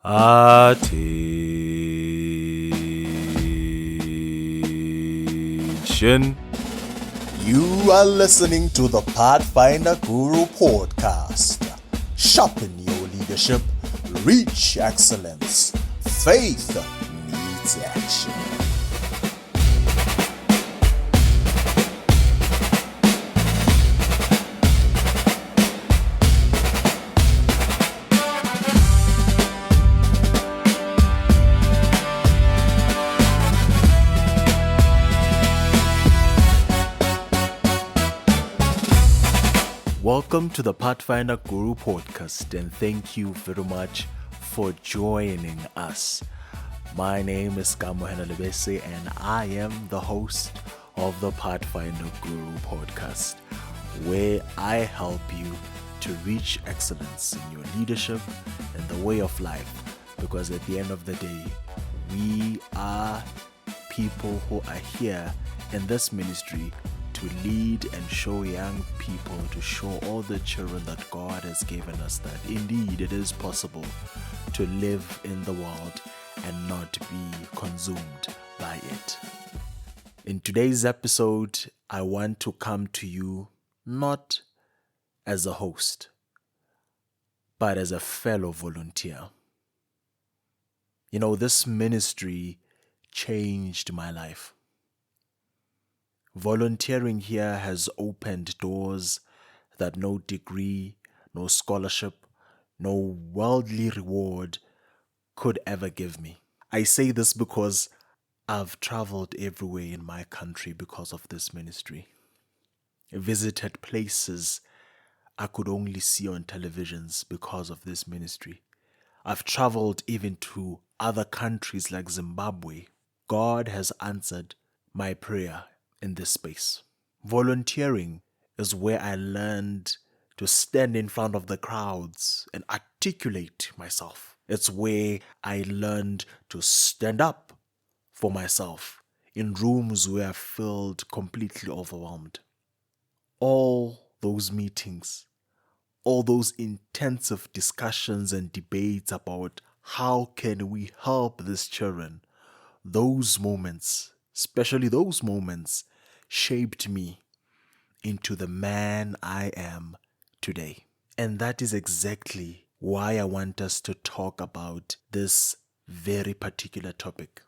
Attention. You are listening to the Pathfinder Guru podcast. Sharpen your leadership, reach excellence. Faith needs action. Welcome to the Pathfinder Guru podcast, and thank you very much for joining us. My name is Kamohena Lebese, and I am the host of the Pathfinder Guru podcast, where I help you to reach excellence in your leadership and the way of life. Because at the end of the day, we are people who are here in this ministry to lead and show young people, to show all the children that God has given us that indeed it is possible to live in the world and not be consumed by it. In today's episode, I want to come to you not as a host, but as a fellow volunteer. You know, this ministry changed my life. Volunteering here has opened doors that no degree, no scholarship, no worldly reward could ever give me. I say this because I've traveled everywhere in my country because of this ministry. Visited places I could only see on televisions because of this ministry. I've traveled even to other countries like Zimbabwe. God has answered my prayer in this space. Volunteering is where I learned to stand in front of the crowds and articulate myself. It's where I learned to stand up for myself in rooms where I felt completely overwhelmed. All those meetings, all those intensive discussions and debates about how can we help these children, those moments, especially those moments, shaped me into the man I am today. And that is exactly why I want us to talk about this very particular topic.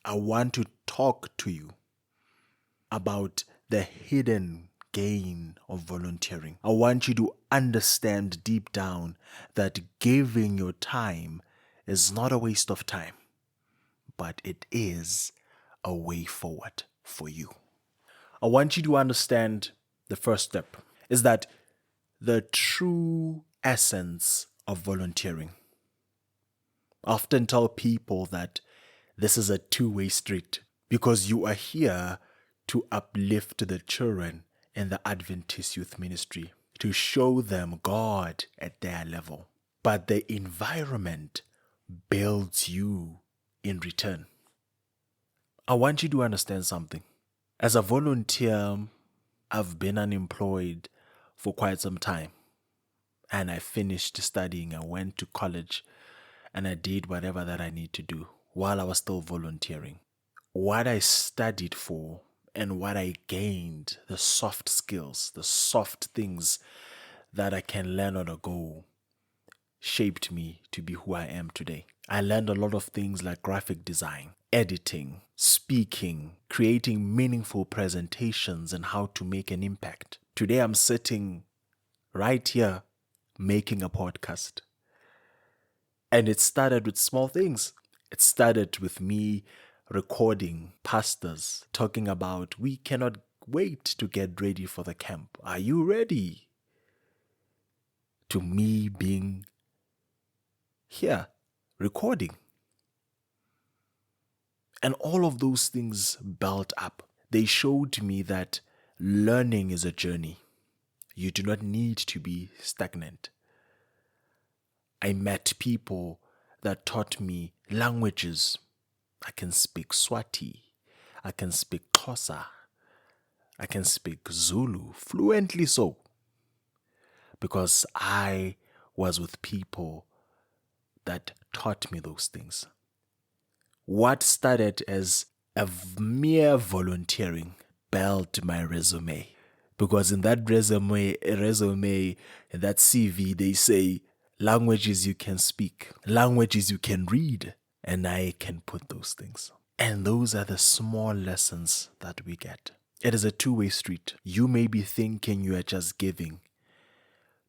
I want to talk to you about the hidden gain of volunteering. I want you to understand deep down that giving your time is not a waste of time, but it is a way forward for you. I want you to understand the first step is that the true essence of volunteering. I often tell people that this is a two-way street because you are here to uplift the children in the Adventist Youth Ministry, to show them God at their level. But the environment builds you in return. I want you to understand something. As a volunteer, I've been unemployed for quite some time. And I finished studying. I went to college and I did whatever that I need to do while I was still volunteering. What I studied for and what I gained, the soft skills, the soft things that I can learn on the go, shaped me to be who I am today. I learned a lot of things like graphic design, editing, speaking, creating meaningful presentations, and how to make an impact. Today I'm sitting right here making a podcast. And it started with small things. It started with me recording pastors talking about we cannot wait to get ready for the camp. Are you ready? To me being here recording. And all of those things built up. They showed me that learning is a journey. You do not need to be stagnant. I met people that taught me languages. I can speak Swati. I can speak Xhosa. I can speak Zulu fluently so. Because I was with people that taught me those things. What started as a mere volunteering built my resume. Because in that resume, in that CV, they say languages you can speak, languages you can read, and I can put those things. And those are the small lessons that we get. It is a two-way street. You may be thinking you are just giving,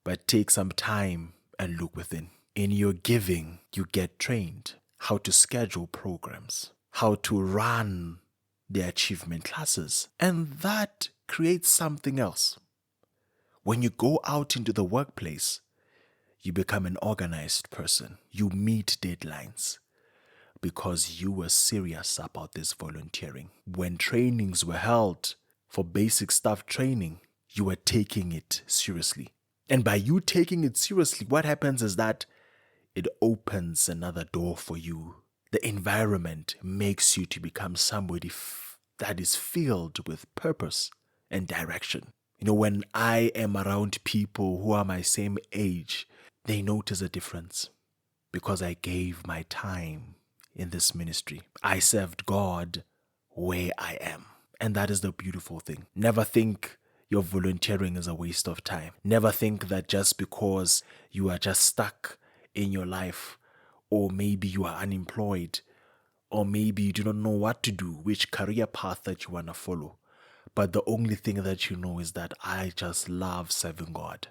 but take some time and look within. In your giving, you get trained how to schedule programs, how to run the achievement classes, and that creates something else. When you go out into the workplace, you become an organized person. You meet deadlines because you were serious about this volunteering. When trainings were held for basic staff training, you were taking it seriously. And by you taking it seriously, what happens is that it opens another door for you. The environment makes you to become somebody that is filled with purpose and direction. You know, when I am around people who are my same age, they notice a difference because I gave my time in this ministry. I served God where I am. And that is the beautiful thing. Never think your volunteering is a waste of time. Never think that just because you are just stuck in your life, or maybe you are unemployed, or maybe you do not know what to do, which career path that you want to follow. But the only thing that you know is that I just love serving God.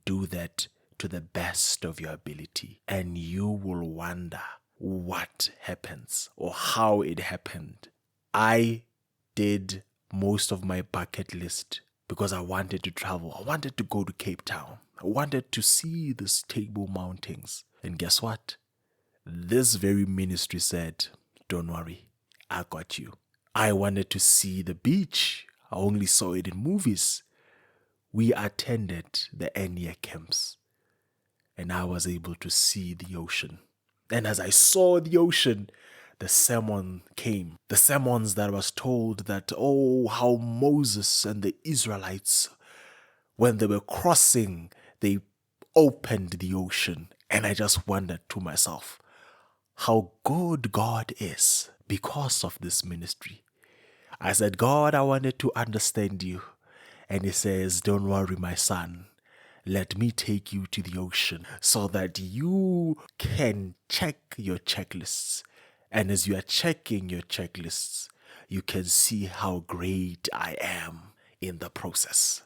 Do that to the best of your ability, and you will wonder what happens or how it happened. I did most of my bucket list because I wanted to travel. I wanted to go to Cape Town. I wanted to see the Table Mountains. And guess what? This very ministry said, don't worry, I got you. I wanted to see the beach. I only saw it in movies. We attended the Enya camps, and I was able to see the ocean. And as I saw the ocean, the sermon came. The sermons that was told that, oh, how Moses and the Israelites, when they were crossing, they opened the ocean. And I just wondered to myself how good God is because of this ministry. I said, God, I wanted to understand you. And he says, don't worry, my son. Let me take you to the ocean so that you can check your checklists. And as you are checking your checklists, you can see how great I am in the process.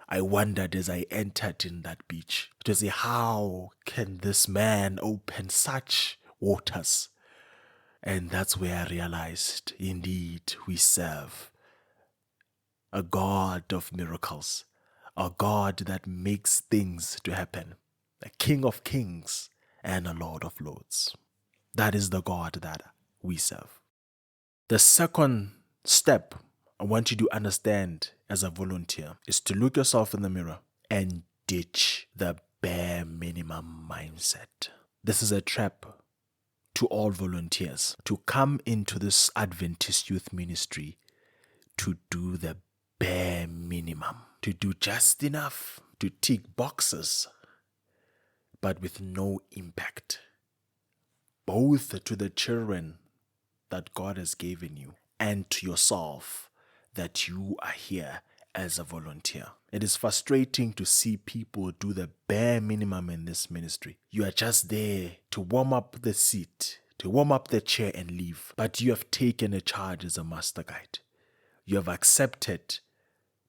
I wondered as I entered in that beach to see how can this man open such waters. And that's where I realized, indeed, we serve a God of miracles, a God that makes things to happen, a King of kings and a Lord of lords. That is the God that we serve. The second step I want you to understand as a volunteer is to look yourself in the mirror and ditch the bare minimum mindset. This is a trap to all volunteers to come into this Adventist youth ministry to do the bare minimum, to do just enough to tick boxes, but with no impact, both to the children that God has given you and to yourself that you are here as a volunteer. It is frustrating to see people do the bare minimum in this ministry. You are just there to warm up the seat, to warm up the chair and leave, but you have taken a charge as a master guide. You have accepted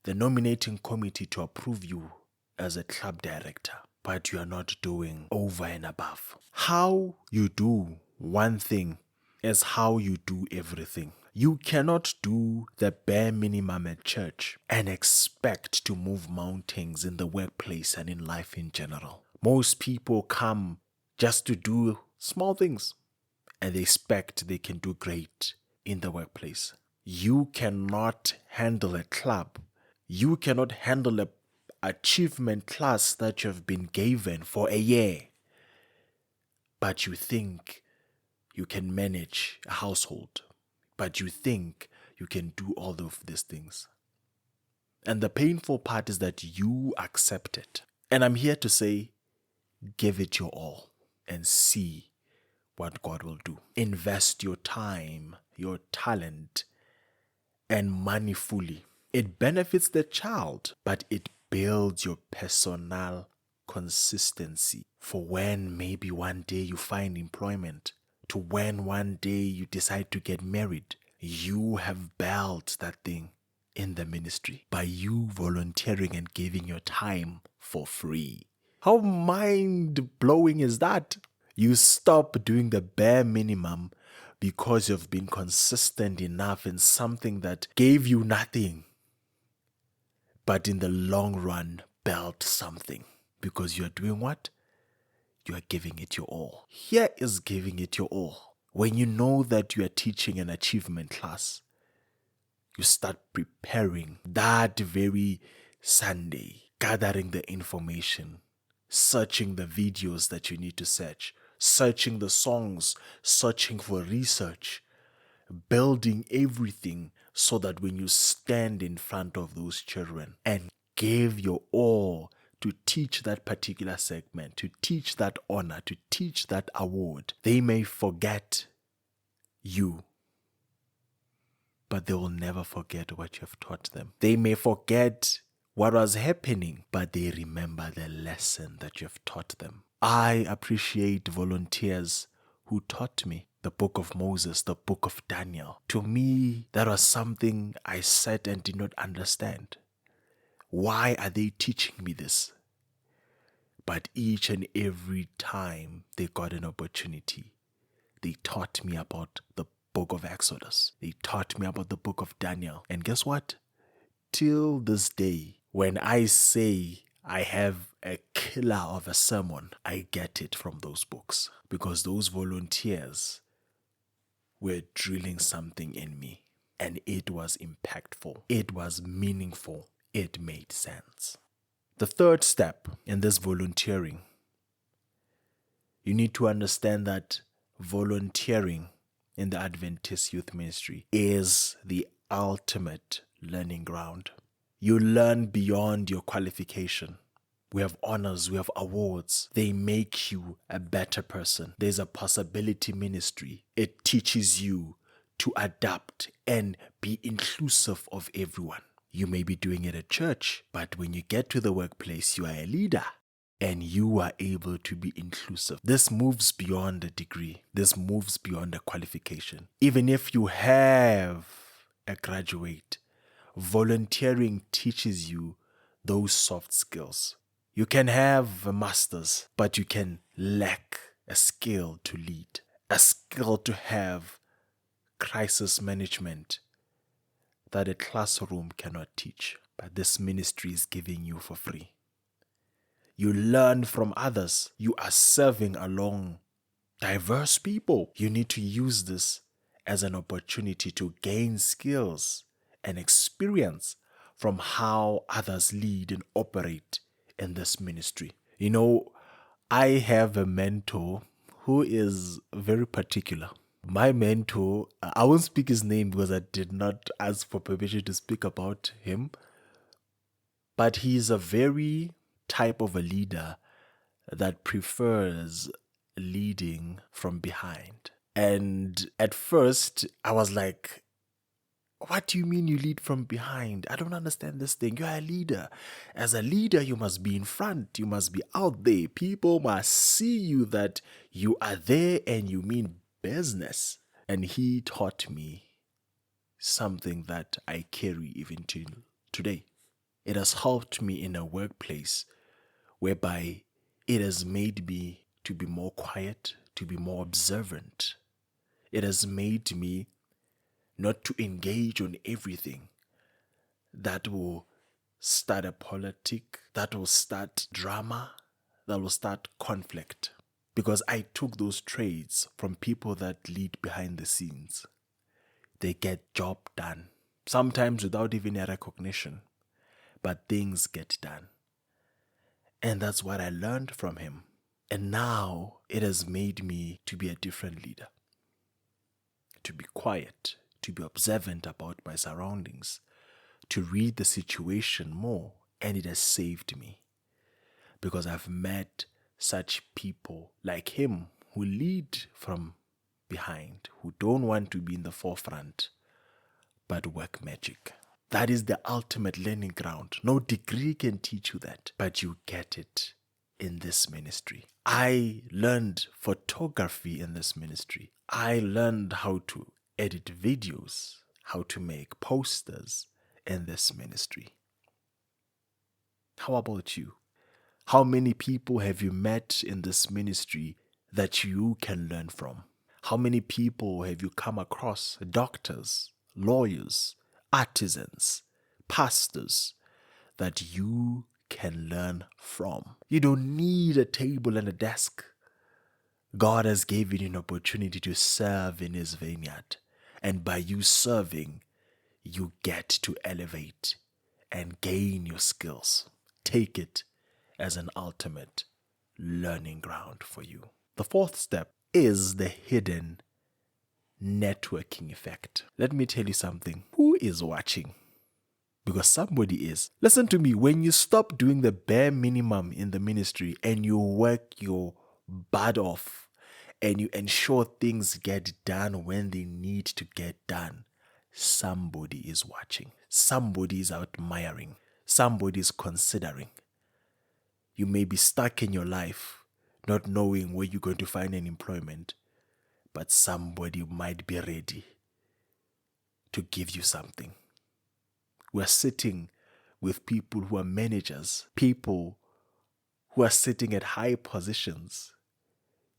the nominating committee to approve you as a club director, but you are not doing over and above. How you do one thing is how you do everything. You cannot do the bare minimum at church and expect to move mountains in the workplace and in life in general. Most people come just to do small things and they expect they can do great in the workplace. You cannot handle a club. You cannot handle an achievement class that you have been given for a year, but you think you can manage a household, but you think you can do all of these things. And the painful part is that you accept it. And I'm here to say, give it your all. and see what God will do. Invest your time, your talent, and money fully. It benefits the child, but it builds your personal consistency for when maybe one day you find employment, to when one day you decide to get married. You have built that thing in the ministry by you volunteering and giving your time for free. How mind-blowing is that? You stop doing the bare minimum because you've been consistent enough in something that gave you nothing, but in the long run built something. Because you are doing what? You are giving it your all. Here is giving it your all. When you know that you are teaching an achievement class, you start preparing that very Sunday, gathering the information, searching the videos that you need to search, searching the songs, searching for research, building everything so that when you stand in front of those children and give your all to teach that particular segment, to teach that honor, to teach that award, they may forget you, but they will never forget what you have taught them. They may forget what was happening, but they remember the lesson that you have taught them. I appreciate volunteers who taught me the book of Moses, the book of Daniel. To me, that was something I sat and did not understand. Why are they teaching me this? But each and every time they got an opportunity, they taught me about the book of Exodus. They taught me about the book of Daniel. And guess what? Till this day, when I say I have a killer of a sermon, I get it from those books. Because those volunteers were drilling something in me. And it was impactful. It was meaningful. It made sense. The third step in this volunteering, you need to understand that volunteering in the Adventist Youth Ministry is the ultimate learning ground. You learn beyond your qualification. We have honors, we have awards. They make you a better person. There's a possibility ministry. It teaches you to adapt and be inclusive of everyone. You may be doing it at church, but when you get to the workplace, you are a leader and you are able to be inclusive. This moves beyond a degree. This moves beyond a qualification. Even if you have a graduate, volunteering teaches you those soft skills. You can have a master's, but you can lack a skill to lead, a skill to have crisis management that a classroom cannot teach, but this ministry is giving you for free. You learn from others. You are serving along diverse people. You need to use this as an opportunity to gain skills and experience from how others lead and operate in this ministry. You know, I have a mentor who is very particular. My mentor, I won't speak his name because I did not ask for permission to speak about him, but he's a very type of a leader that prefers leading from behind. And at first, I was like, what do you mean you lead from behind? I don't understand this thing. You are a leader. As a leader, you must be in front. You must be out there. People must see you that you are there and you mean business. And he taught me something that I carry even till today. It has helped me in a workplace whereby it has made me to be more quiet, to be more observant. It has made me not to engage on everything that will start a politic, that will start drama, that will start conflict. Because I took those traits from people that lead behind the scenes. They get job done, sometimes without even a recognition, but things get done. And that's what I learned from him. And now it has made me to be a different leader, to be quiet, to be observant about my surroundings, to read the situation more, and it has saved me because I've met such people like him who lead from behind, who don't want to be in the forefront, but work magic. That is the ultimate learning ground. No degree can teach you that, but you get it in this ministry. I learned photography in this ministry. I learned how to edit videos, how to make posters in this ministry. How about you? How many people have you met in this ministry that you can learn from? How many people have you come across? Doctors, lawyers, artisans, pastors that you can learn from. You don't need a table and a desk. God has given you an opportunity to serve in His vineyard. And by you serving, you get to elevate and gain your skills. Take it as an ultimate learning ground for you. The fourth step is the hidden networking effect. Let me tell you something. Who is watching? Because somebody is. Listen to me. When you stop doing the bare minimum in the ministry and you work your butt off and you ensure things get done when they need to get done, somebody is watching. Somebody is admiring. Somebody is considering. You may be stuck in your life, not knowing where you're going to find an employment, but somebody might be ready to give you something. We're sitting with people who are managers, people who are sitting at high positions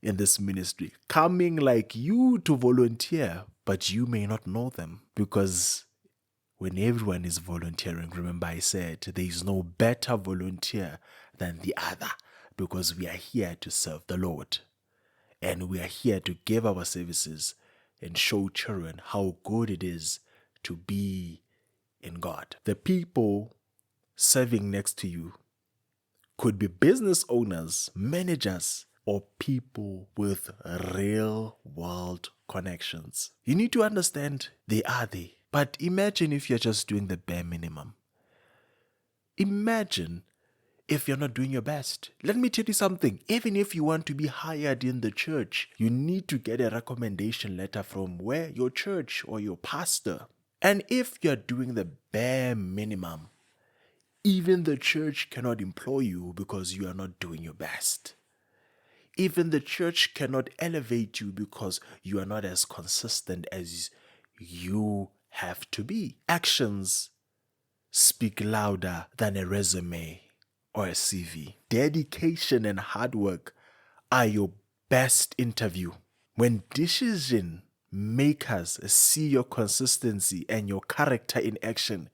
in this ministry, coming like you to volunteer, but you may not know them, because when everyone is volunteering, remember I said there is no better volunteer than the other, because we are here to serve the Lord. And we are here to give our services and show children how good it is to be in God. The people serving next to you could be business owners, managers, or people with real world connections. You need to understand they are there. But imagine if you're just doing the bare minimum. Imagine if you're not doing your best. Let me tell you something. Even if you want to be hired in the church, you need to get a recommendation letter from where your church or your pastor. And if you're doing the bare minimum, even the church cannot employ you because you are not doing your best. Even the church cannot elevate you because you are not as consistent as you have to be. Actions speak louder than a resume or a CV. Dedication and hard work are your best interview. When decision makers see your consistency and your character in action,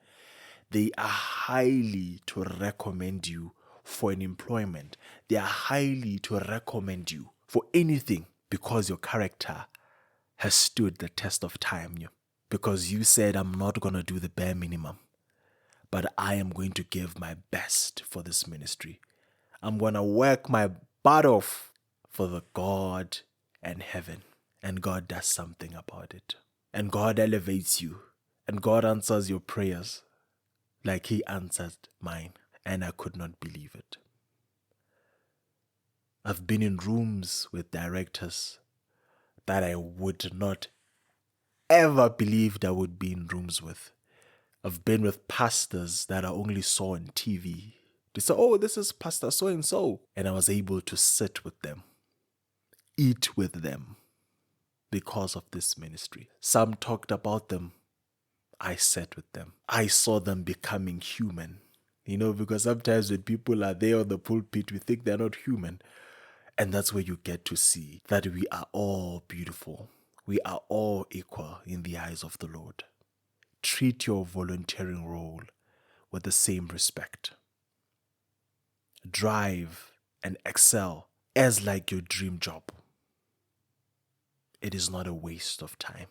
they are highly to recommend you for an employment. They are highly to recommend you for anything, because your character has stood the test of time. Because you said, I'm not going to do the bare minimum, but I am going to give my best for this ministry. I'm going to work my butt off for the God and heaven. And God does something about it. And God elevates you. And God answers your prayers like He answered mine. And I could not believe it. I've been in rooms with directors that I would not ever believed I would be in rooms with. I've been with pastors that I only saw on TV. They said, oh, this is Pastor so-and-so. And I was able to sit with them, eat with them because of this ministry. Some talked about them. I sat with them. I saw them becoming human. Because sometimes when people are there on the pulpit, we think they're not human. And that's where you get to see that we are all beautiful. We are all equal in the eyes of the Lord. Treat your volunteering role with the same respect. Drive and excel as like your dream job. It is not a waste of time.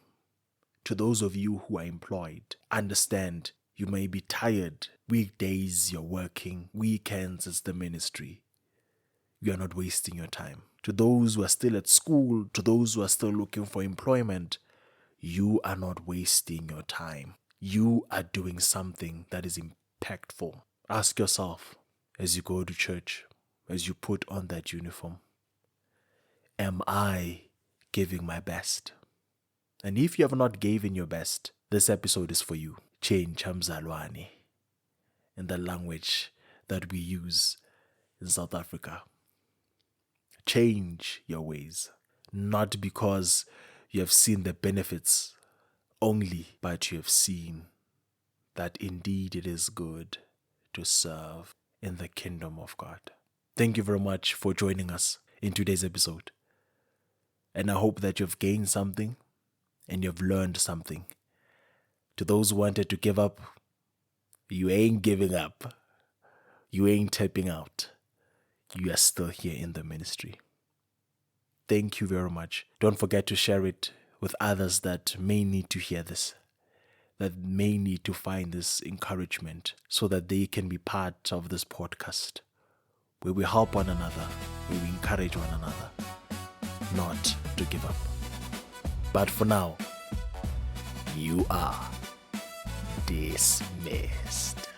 To those of you who are employed, understand you may be tired. Weekdays you're working, weekends is the ministry. You are not wasting your time. To those who are still at school, to those who are still looking for employment, you are not wasting your time. You are doing something that is impactful. Ask yourself as you go to church, as you put on that uniform? Am I giving my best? And if you have not given your best, this episode is for you. Change Hamzalwane in the language that we use in South Africa. Change your ways, not because you have seen the benefits only, but you have seen that indeed it is good to serve in the kingdom of God. Thank you very much for joining us in today's episode. And I hope that you've gained something and you've learned something. To those who wanted to give up, you ain't giving up. You ain't tapping out. You are still here in the ministry. Thank you very much. Don't forget to share it with others that may need to hear this, that may need to find this encouragement so that they can be part of this podcast where we help one another, where we encourage one another not to give up. But for now, you are dismissed.